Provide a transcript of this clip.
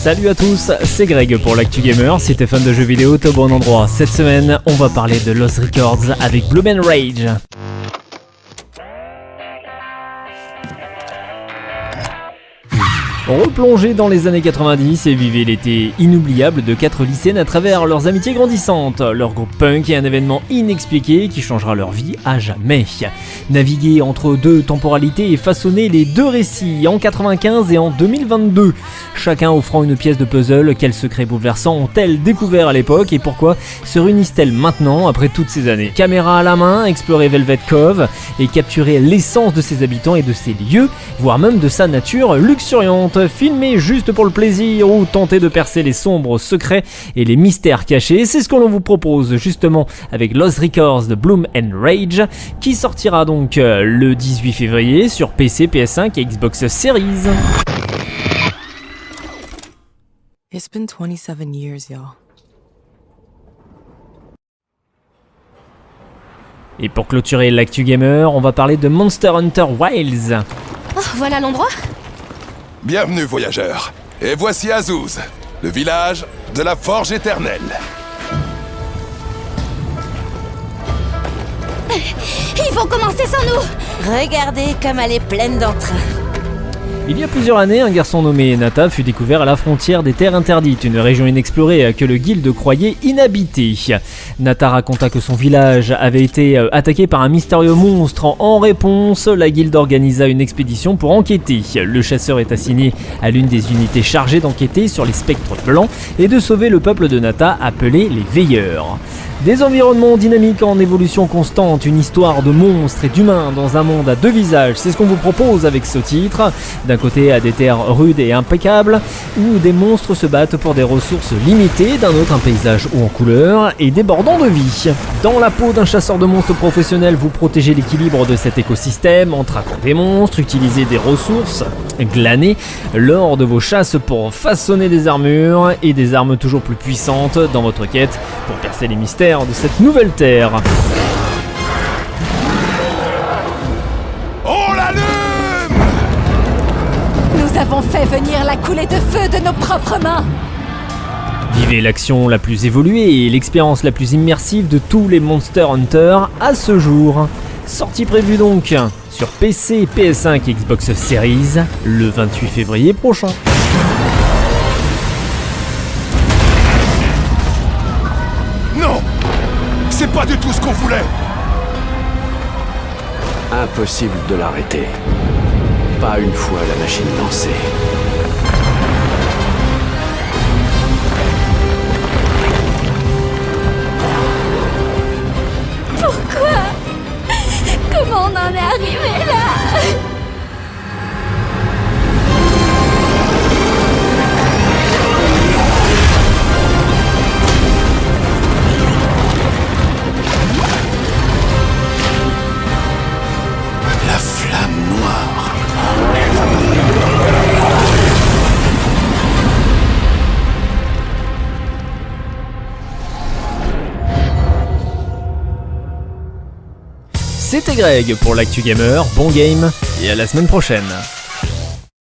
Salut à tous, c'est Greg pour l'Actu Gamer. Si t'es fan de jeux vidéo, t'es au bon endroit. Cette semaine, on va parler de Lost Records avec Bloom & Rage. Replongez dans les années 90 et vivez l'été inoubliable de 4 lycéennes à travers leurs amitiés grandissantes, leur groupe punk et un événement inexpliqué qui changera leur vie à jamais. Naviguer entre deux temporalités et façonner les deux récits en 95 et en 2022. Chacun offrant une pièce de puzzle, quels secrets bouleversants ont-elles découvert à l'époque et pourquoi se réunissent-elles maintenant après toutes ces années? Caméra à la main, explorer Velvet Cove et capturer l'essence de ses habitants et de ses lieux, voire même de sa nature luxuriante. Filmer juste pour le plaisir ou tenter de percer les sombres secrets et les mystères cachés, c'est ce que l'on vous propose justement avec Lost Records de Bloom & Rage qui sortira donc le 18 février sur PC, PS5 et Xbox Series. It's been 27 years, y'all. Et pour clôturer l'actu gamer, on va parler de Monster Hunter Wilds. Oh, voilà l'endroit. Bienvenue voyageurs, et voici Azuz, le village de la Forge éternelle. Ils vont commencer sans nous. Regardez comme elle est pleine d'entrain. Il y a plusieurs années, un garçon nommé Nata fut découvert à la frontière des Terres Interdites, une région inexplorée que le guilde croyait inhabitée. Nata raconta que son village avait été attaqué par un mystérieux monstre. En réponse, la guilde organisa une expédition pour enquêter. Le chasseur est assigné à l'une des unités chargées d'enquêter sur les spectres blancs et de sauver le peuple de Nata appelé les Veilleurs. Des environnements dynamiques en évolution constante, une histoire de monstres et d'humains dans un monde à deux visages, c'est ce qu'on vous propose avec ce titre. D'un côté, à des terres rudes et impeccables, où des monstres se battent pour des ressources limitées, d'un autre un paysage haut en couleurs et débordant de vie. Dans la peau d'un chasseur de monstres professionnel, vous protégez l'équilibre de cet écosystème en traquant des monstres, utilisez des ressources glanées lors de vos chasses pour façonner des armures et des armes toujours plus puissantes dans votre quête pour percer les mystères de cette nouvelle terre. On l'allume! Nous avons fait venir la coulée de feu de nos propres mains. Vivez l'action la plus évoluée et l'expérience la plus immersive de tous les Monster Hunter à ce jour. Sortie prévue donc sur PC, PS5 et Xbox Series le 28 février prochain. Non! C'est pas du tout ce qu'on voulait! Impossible de l'arrêter. Pas une fois la machine lancée. Pourquoi? Comment on en est arrivé là? La flamme noire. C'était Greg pour l'Actu Gamer, bon game et à la semaine prochaine.